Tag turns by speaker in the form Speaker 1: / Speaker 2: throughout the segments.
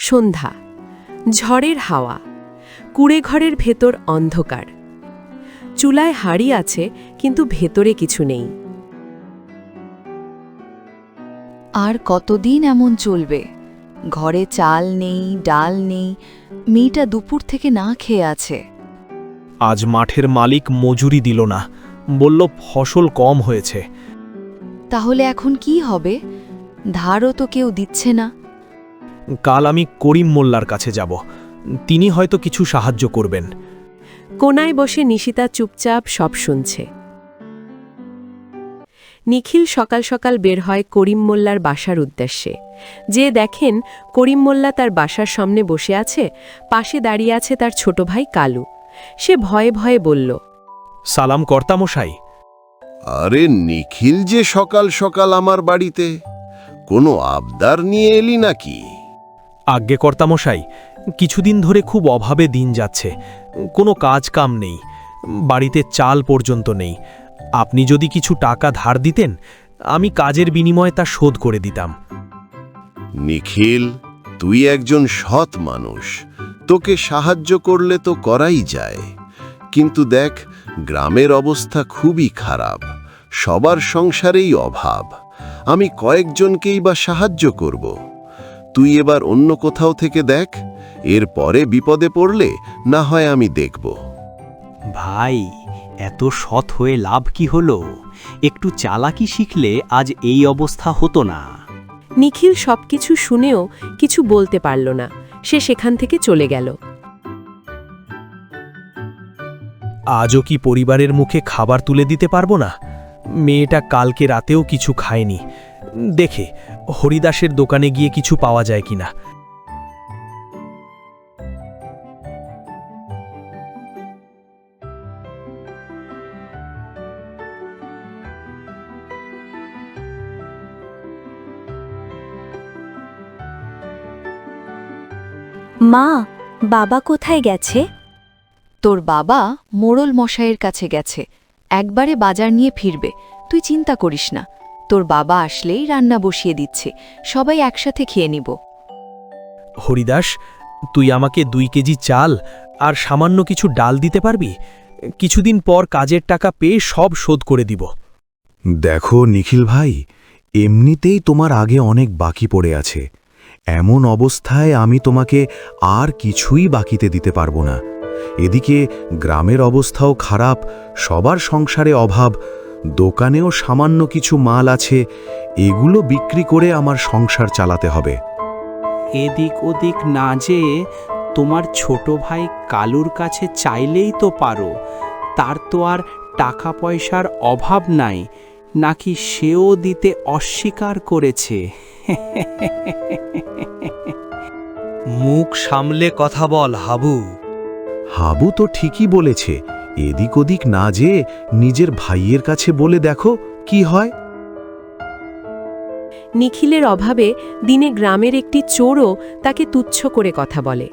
Speaker 1: সন্ধ্যা, ঝড়ের হাওয়া, কুঁড়েঘরের ভেতর অন্ধকার। চুলায় হাঁড়ি আছে, কিন্তু ভেতরে কিছু নেই।
Speaker 2: আর কতদিন এমন চলবে? ঘরে চাল নেই, ডাল নেই, মেয়েটা দুপুর থেকে না খেয়ে আছে।
Speaker 3: আজ মাঠের মালিক মজুরি দিল না, বলল ফসল কম হয়েছে।
Speaker 2: তাহলে এখন কি হবে? ধারও তো কেউ দিচ্ছে না।
Speaker 3: কাল আমি করিম মোল্লার কাছে যাব, তিনি হয়তো কিছু সাহায্য করবেন।
Speaker 1: কোনায় বসে নিশিতা চুপচাপ সব শুনছে। নিখিল সকাল সকাল বের হয় করিম মোল্লার বাসার উদ্দেশ্যে। যে দেখেন করিম মোল্লা তার বাসার সামনে বসে আছে, পাশে দাঁড়িয়ে আছে তার ছোট ভাই কালু। সে ভয়ে ভয়ে বলল,
Speaker 3: সালাম কর্তামশাই।
Speaker 4: আরে নিখিল, যে সকাল সকাল আমার বাড়িতে, কোনো আবদার নিয়ে এলি নাকি?
Speaker 3: আজ্ঞে কর্তামশাই, কিছুদিন ধরে খুব অভাবে দিন যাচ্ছে, কোনো কাজ কাম নেই, বাড়িতে চাল পর্যন্ত নেই। আপনি যদি কিছু টাকা ধার দিতেন, আমি কাজের বিনিময়ে তা শোধ করে দিতাম।
Speaker 4: নিখিল, তুই একজন সৎ মানুষ, তোকে সাহায্য করলে তো করাই যায়। কিন্তু দেখ, গ্রামের অবস্থা খুবই খারাপ, সবার সংসারেই অভাব। আমি কয়েকজনকেই বা সাহায্য করব। তুই এবার অন্য কোথাও থেকে দেখ, এরপরে বিপদে পড়লে না হয় আমি দেখব।
Speaker 5: ভাই, এত সৎ হয়ে লাভ কি হলো? একটু চালাকি শিখলে আজ এই অবস্থা হতো না।
Speaker 1: নিখিল সবকিছু শুনেও কিছু বলতে পারল না। সে সেখান থেকে চলে গেল।
Speaker 3: আজও কি পরিবারের মুখে খাবার তুলে দিতে পারবো না? মেয়েটা কালকে রাতেও কিছু খায়নি। দেখে হরিদাসের দোকানে গিয়ে কিছু পাওয়া যায় কিনা।
Speaker 6: মা, বাবা কোথায় গেছে?
Speaker 2: তোর বাবা মোড়ল মশাইয়ের কাছে গেছে, একবারে বাজার নিয়ে ফিরবে। তুই চিন্তা করিস না, তোর বাবা আসলেই রান্না বসিয়ে দিচ্ছে, সবাই একসাথে খেয়ে নিব।
Speaker 3: হরিদাস, তুই আমাকে 2 কেজি চাল আর সামান্য কিছু ডাল দিতে পারবি? কিছুদিন পর কাজের টাকা পেয়ে সব শোধ করে দিব।
Speaker 7: দেখো নিখিল ভাই, এমনিতেই তোমার আগে অনেক বাকি পড়ে আছে। এমন অবস্থায় আমি তোমাকে আর কিছুই বাকিতে দিতে পারবো না। এদিকে গ্রামের অবস্থাও খারাপ, সবার সংসারে অভাব, দোকানেও সামান্য কিছু মাল আছে, এগুলো বিক্রি করে আমার সংসার চালাতে হবে।
Speaker 5: এদিক ওদিক না যেয়ে তোমার ছোট ভাই কালুর কাছে চাইলেই তো পারো। তার তো আর টাকা পয়সার অভাব নাই, নাকি সেও দিতে অস্বীকার করেছে?
Speaker 8: মুখ সামলে কথা বল হাবু।
Speaker 7: হাবু তো ঠিকই বলেছে, এদিক ওদিক না যেয়ে নিজের ভাইয়ের কাছে বলে দেখো কি হয়।
Speaker 1: নিখিলের অভাবে দিনে গ্রামের একটি চোরও তাকে তুচ্ছ করে কথা বলে।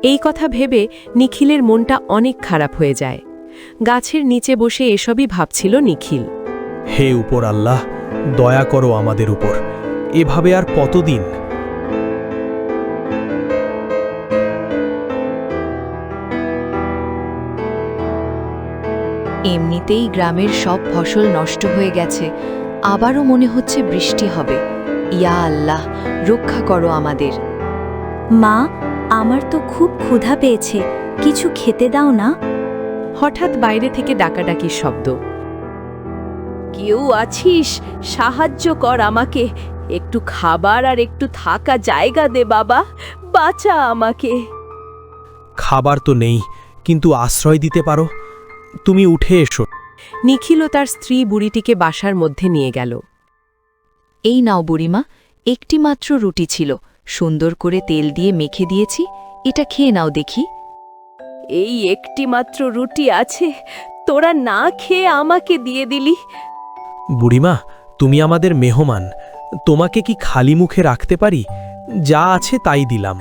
Speaker 1: এই কথা ভেবে নিখিলের মনটা অনেক খারাপ হয়ে যায়। গাছের নিচে বসে এসবই ভাবছিল নিখিল।
Speaker 3: হে উপর আল্লাহ, দয়া করো আমাদের উপর, এভাবে আর কতদিন?
Speaker 2: এমনিতেই গ্রামের সব ফসল নষ্ট হয়ে গেছে, আবারও মনে হচ্ছে বৃষ্টি হবে। ইয়া আল্লাহ, রক্ষা করো আমাদের।
Speaker 6: মা, আমার তো খুব ক্ষুধা পেয়েছে, কিছু খেতে দাও না।
Speaker 1: হঠাৎ বাইরে থেকে ডাকাডাকির শব্দ। কেউ আছিস? সাহায্য কর আমাকে, একটু খাবার আর একটু থাকা জায়গা দে বাবা, বাঁচা আমাকে।
Speaker 3: খাবার তো নেই, কিন্তু আশ্রয় দিতে পারো। তুমি উঠে এসো।
Speaker 1: নিখিল ও তার স্ত্রী বুড়িটিকে বাসার মধ্যে নিয়ে গেল।
Speaker 2: এই নাও বুড়িমা, একটি মাত্র রুটি ছিল, সুন্দর করে তেল দিয়ে মেখে দিয়েছি, এটা খেয়ে নাও দেখি।
Speaker 1: এই একটি মাত্র রুটি আছে, তোরা না খেয়ে আমাকে দিয়ে দিলি।
Speaker 3: বুড়িমা, তুমি আমাদের মেহমান, তোমাকে কি খালি মুখে রাখতে পারি? যা আছে তাই দিলাম।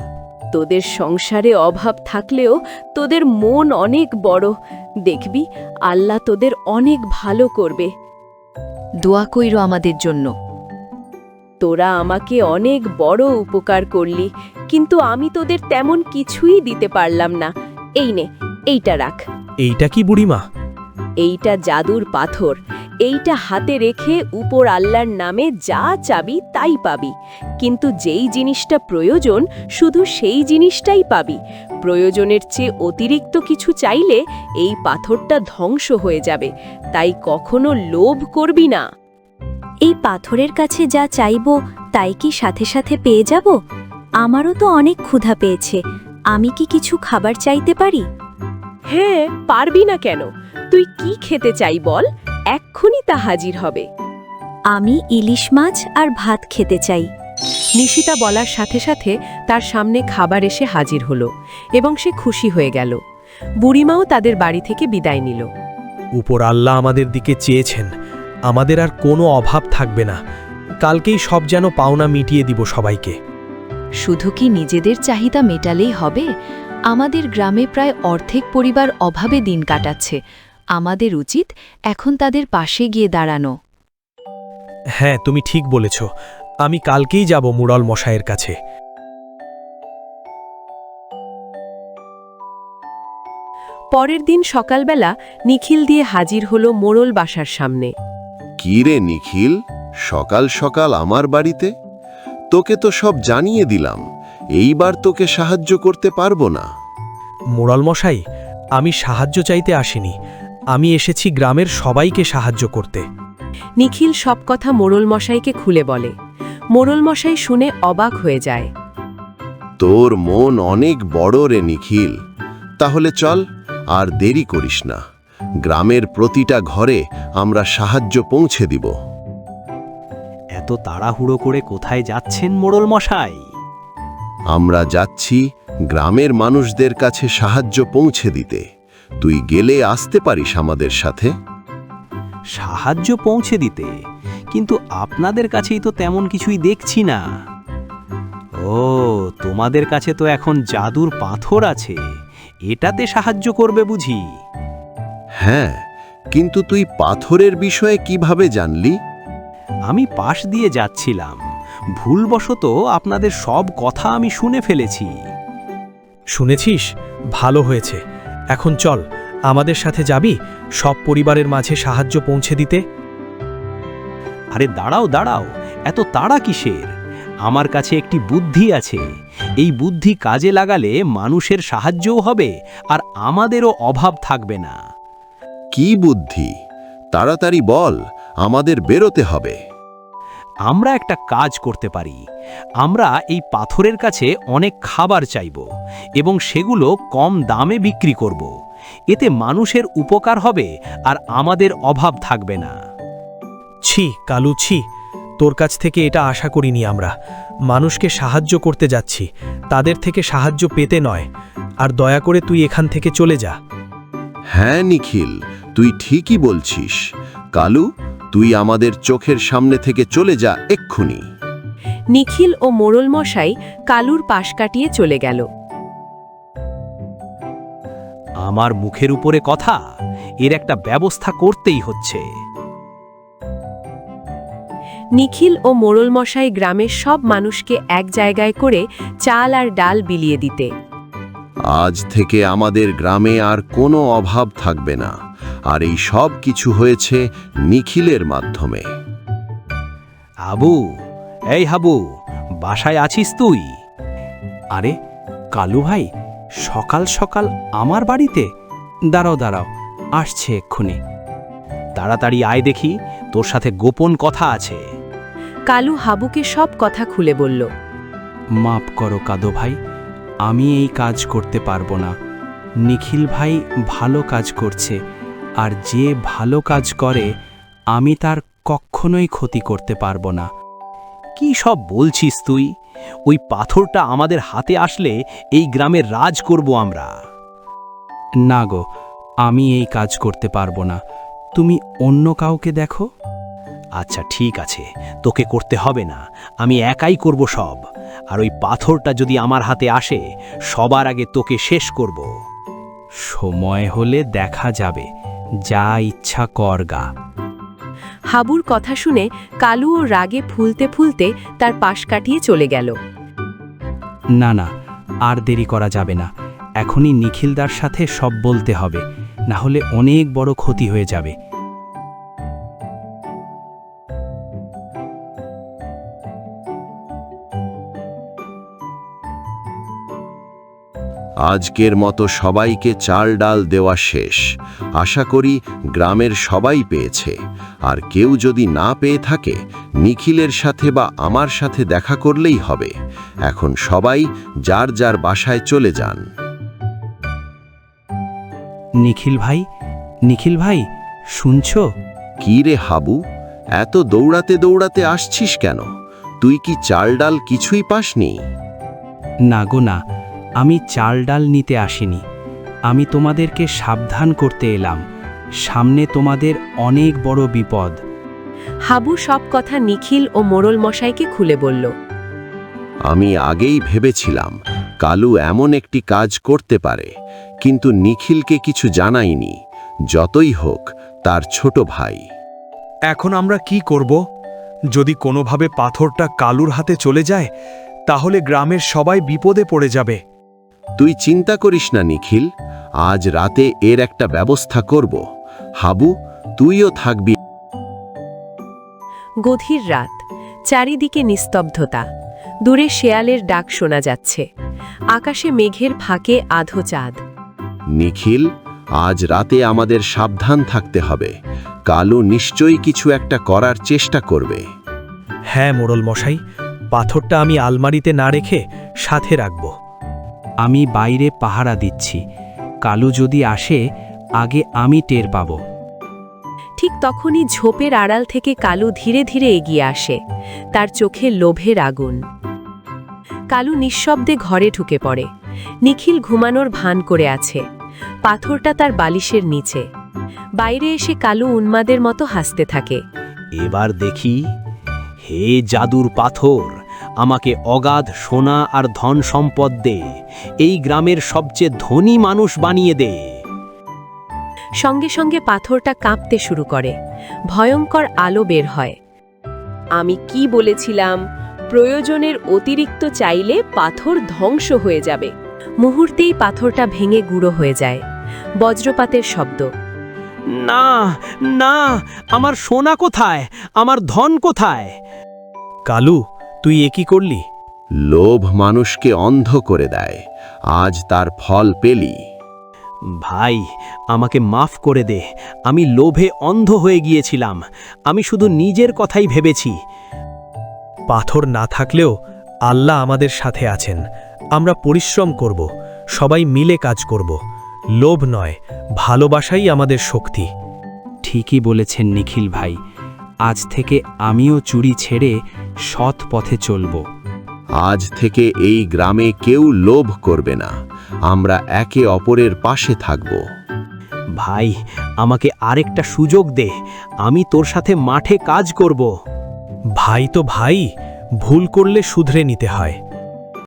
Speaker 1: তোদের সংসারে অভাব থাকলেও তোদের মন অনেক বড়, দেখবি আল্লাহ তোদের অনেক ভালো করবে।
Speaker 2: দোয়া কইরো আমাদের জন্য।
Speaker 1: তোরা আমাকে অনেক বড় উপকার করলি, কিন্তু আমি তোদের তেমন কিছুই দিতে পারলাম না। এই নে, এইটা রাখ।
Speaker 3: এইটা কি বুড়িমা?
Speaker 1: এইটা জাদুর পাথর। এইটা হাতে রেখে উপর আল্লাহর নামে যা চাবি তাই পাবি, কিন্তু যেই জিনিসটা প্রয়োজন শুধু সেই জিনিসটাই পাবি। প্রয়োজনের চেয়ে অতিরিক্ত কিছু চাইলে এই পাথরটা ধ্বংস হয়ে যাবে, তাই কখনো লোভ করবি না।
Speaker 6: এই পাথরের কাছে যা চাইবো তাই কি সাথে সাথে পেয়ে যাব? আমারও তো অনেক ক্ষুধা পেয়েছে, আমি কি কিছু খাবার চাইতে পারি?
Speaker 1: হ্যাঁ, পারবি না কেন? তুই কি খেতে চাই বল, এক্ষুনি তা হাজির হবে।
Speaker 6: আমি ইলিশ মাছ আর ভাত খেতে চাই।
Speaker 1: নিশিতা বলার সাথে সাথে তার সামনে খাবার এসে হাজির হলো এবং সে খুশি হয়ে গেল। বুড়িমাও তাদের বাড়ি থেকে বিদায় নিল।
Speaker 3: উপর আল্লাহ আমাদের দিকে চেয়েছেন, আমাদের আর কোনো অভাব থাকবে না। কালকেই সব যেন পাওনা মিটিয়ে দিব সবাইকে।
Speaker 2: শুধু কি নিজেদের চাহিদা মেটালেই হবে? আমাদের গ্রামে প্রায় অর্ধেক পরিবার অভাবে দিন কাটাচ্ছে। আমাদের উচিত এখন তাদের পাশে গিয়ে দাঁড়ানো।
Speaker 3: হ্যাঁ, তুমি ঠিক বলেছ। আমি কালকেই যাব মুরল মশাইয়ের কাছে।
Speaker 1: পরের দিন সকালবেলা নিখিল দিয়ে হাজির হলো মোড়ল বাসার সামনে।
Speaker 4: কি রে নিখিল, সকাল সকাল আমার বাড়িতে? তোকে তো সব জানিয়ে দিলাম, এইবার তোকে সাহায্য করতে পারবো না।
Speaker 3: মুরল মশাই, আমি সাহায্য চাইতে আসিনি, আমি এসেছি গ্রামের সবাইকে সাহায্য করতে।
Speaker 1: নিখিল সব কথা মোড়ল মশাইকে খুলে বলে। মোড়ল মশাই শুনে অবাক হয়ে যায়।
Speaker 4: তোর মন অনেক বড় রে নিখিল। তাহলে চল, আর দেরি করিস না। গ্রামের প্রতিটা ঘরে আমরা সাহায্য পৌঁছে দিব।
Speaker 5: এত তাড়াহুড়ো করে কোথায় যাচ্ছেন মোড়ল মশাই?
Speaker 4: আমরা যাচ্ছি গ্রামের মানুষদের কাছে সাহায্য পৌঁছে দিতে। তুই গেলে আসতে পারিস আমাদের সাথে?
Speaker 5: সাহায্য পৌঁছে দিতে? কিন্তু আপনাদের কাছেই তো তেমন কিছুই দেখছি না। ও, তোমাদের কাছে তো এখন জাদুর পাথর আছে, এটাতে সাহায্য করবে বুঝি?
Speaker 4: হ্যাঁ, কিন্তু তুই পাথরের বিষয়ে কিভাবে জানলি?
Speaker 5: আমি পাশ দিয়ে যাচ্ছিলাম, ভুলবশত আপনাদের সব কথা আমি শুনে ফেলেছি।
Speaker 3: শুনেছিস? ভালো হয়েছে। এখন চল, আমাদের সাথে যাবি সব পরিবারের মাঝে সাহায্য পৌঁছে দিতে।
Speaker 5: আরে দাঁড়াও দাঁড়াও, এত তাড়া কিসের? আমার কাছে একটি বুদ্ধি আছে। এই বুদ্ধি কাজে লাগালে মানুষের সাহায্যও হবে আর আমাদেরও অভাব থাকবে না।
Speaker 4: কি বুদ্ধি? তাড়াতাড়ি বল, আমাদের বেরোতে হবে।
Speaker 5: আমরা একটা কাজ করতে পারি। আমরা এই পাথরের কাছে অনেক খাবার চাইব এবং সেগুলো কম দামে বিক্রি করব। এতে মানুষের উপকার হবে আর আমাদের অভাব থাকবে না।
Speaker 3: ছি কালু, ছি, তোর কাছ থেকে এটা আশা করিনি আমরা। মানুষকে সাহায্য করতে যাচ্ছি, তাদের থেকে সাহায্য পেতে নয়। আর দয়া করে তুই এখান থেকে চলে যা।
Speaker 4: হ্যাঁ নিখিল, তুই ঠিকই বলছিস। কালু, তুই আমাদের চোখের সামনে থেকে চলে যা এক্ষুনি।
Speaker 1: নিখিল ও মোড়ল মশাই কালুর পাশ কাটিয়ে চলে গেল।
Speaker 5: আমার মুখের উপরে কথা, এর একটা ব্যবস্থা করতেই হচ্ছে।
Speaker 1: নিখিল ও মোড়ল মশাই গ্রামের সব মানুষকে এক জায়গায় করে চাল আর ডাল বিলিয়ে দিতে।
Speaker 4: আজ থেকে আমাদের গ্রামে আর কোনো অভাব থাকবে না, আর এই সব কিছু হয়েছে নিখিলের মাধ্যমে।
Speaker 5: হাবু, এই হাবু, বাসায় আছিস তুই? আরে কালু ভাই, সকাল সকাল আমার বাড়িতে? দাঁড়াও দাঁড়াও, আসছে এক্ষুনি। তাড়াতাড়ি আয় দেখি, তোর সাথে গোপন কথা আছে।
Speaker 1: কালু হাবুকে সব কথা খুলে বলল।
Speaker 5: মাপ করো কাদো ভাই, আমি এই কাজ করতে পারবো না। নিখিল ভাই ভালো কাজ করছে, আর যে ভালো কাজ করে আমি তার কখনোই ক্ষতি করতে পারবো না। কি সব বলছিস তুই? ওই পাথরটা আমাদের হাতে আসলে এই গ্রামের রাজ করব আমরা। না গো, আমি এই কাজ করতে পারবো না। তুমি অন্য কাউকে দেখো। আচ্ছা ঠিক আছে, তোকে করতে হবে না, আমি একাই করব সব। আর ওই পাথরটা যদি আমার হাতে আসে, সবার আগে তোকে শেষ করব। সময় হলে দেখা যাবে, যা ইচ্ছা কর গা।
Speaker 1: হাবুর কথা শুনে কালু ও রাগে ফুলতে ফুলতে তার পাশ কাটিয়ে চলে গেল।
Speaker 5: না না, আর দেরি করা যাবে না। এখনই নিখিলদার সাথে সব বলতে হবে, না হলে অনেক বড় ক্ষতি হয়ে যাবে।
Speaker 4: আজকের মতো সবাইকে চাল ডাল দেওয়া শেষ। আশা করি গ্রামের সবাই পেয়েছে। আর কেউ যদি না পেয়ে থাকে, নিখিলের সাথে বা আমার সাথে দেখা করলেই হবে। এখন সবাই যার যার বাসায় চলে যান।
Speaker 5: নিখিল ভাই, শুনছো?
Speaker 4: কি রে হাবু, এত দৌড়াতে দৌড়াতে আসছিস কেন? তুই কি চাল ডাল কিছুই পাসনি?
Speaker 5: না গো না, আমি চাল ডাল নিতে আসিনি। আমি তোমাদেরকে সাবধান করতে এলাম। সামনে তোমাদের অনেক বড় বিপদ।
Speaker 1: হাবু সব কথা নিখিল ও মোড়ল মশাইকে খুলে বলল।
Speaker 4: আমি আগেই ভেবেছিলাম কালু এমন একটি কাজ করতে পারে, কিন্তু নিখিলকে কিছু জানাইনি। যতই হোক তার ছোট ভাই।
Speaker 3: এখন আমরা কি করব? যদি কোনোভাবে পাথরটা কালুর হাতে চলে যায়, তাহলে গ্রামের সবাই বিপদে পড়ে যাবে।
Speaker 4: তুই চিন্তা করিস না নিখিল, আজ রাতে এর একটা ব্যবস্থা করব। হাবু, তুইও থাকবি।
Speaker 1: গভীর রাত, চারিদিকে নিস্তব্ধতা। দূরে শেয়ালের ডাক শোনা যাচ্ছে। আকাশে মেঘের ফাঁকে আধো চাঁদ।
Speaker 4: নিখিল, আজ রাতে আমাদের সাবধান থাকতে হবে। কালু নিশ্চয়ই কিছু একটা করার চেষ্টা করবে।
Speaker 3: হ্যাঁ মোড়ল মশাই, পাথরটা আমি আলমারিতে না রেখে সাথে রাখব।
Speaker 5: আমি বাইরে পাহারা দিচ্ছি। কালু যদি আসে, আগে আমি টের পাব।
Speaker 1: ঠিক তখনই ঝোপের আড়াল থেকে কালু ধীরে ধীরে এগিয়ে আসে। তার চোখে লোভের আগুন। কালু নিঃশব্দে ঘরে ঢুকে পড়ে। নিখিল ঘুমানোর ভান করে আছে। পাথরটা তার বালিশের নিচে। বাইরে এসে কালু উন্মাদের মতো হাসতে থাকে।
Speaker 5: এবার দেখি, হে জাদুর পাথর, আমাকে অগাধ সোনা আর ধন সম্পদ দে। এই গ্রামের সবচেয়ে ধনী মানুষ বানিয়ে দে।
Speaker 1: সঙ্গে সঙ্গে পাথরটা কাঁপতে শুরু করে। ভয়ঙ্কর আলো বের হয়। আমি কি বলেছিলাম? প্রয়োজনের অতিরিক্ত চাইলে পাথর ধ্বংস হয়ে যাবে। মুহূর্তেই পাথরটা ভেঙে গুঁড়ো হয়ে যায়। বজ্রপাতের শব্দ।
Speaker 5: না না, আমার সোনা কোথায়? আমার ধন কোথায়?
Speaker 3: কালু, তুই এ কি করলি?
Speaker 4: লোভ মানুষকে অন্ধ করে দেয়। আজ তার ফল পেলি।
Speaker 5: ভাই, আমাকে মাফ করে দে। আমি লোভে অন্ধ হয়ে গিয়েছিলাম। আমি শুধু নিজের কথাই ভেবেছি।
Speaker 3: পাথর না থাকলেও আল্লাহ আমাদের সাথে আছেন। আমরা পরিশ্রম করব, সবাই মিলে কাজ করব। লোভ নয়, ভালোবাসাই আমাদের শক্তি।
Speaker 5: ঠিকই বলেছেন নিখিল ভাই। আজ থেকে আমিও চুরি ছেড়ে সৎ পথে চলব।
Speaker 4: আজ থেকে এই গ্রামে কেউ লোভ করবে না। আমরা একে অপরের পাশে থাকব।
Speaker 5: ভাই, আমাকে আরেকটা সুযোগ দে। আমি তোর সাথে মাঠে কাজ করব।
Speaker 3: ভাই তো ভাই, ভুল করলে শুধরে নিতে হয়।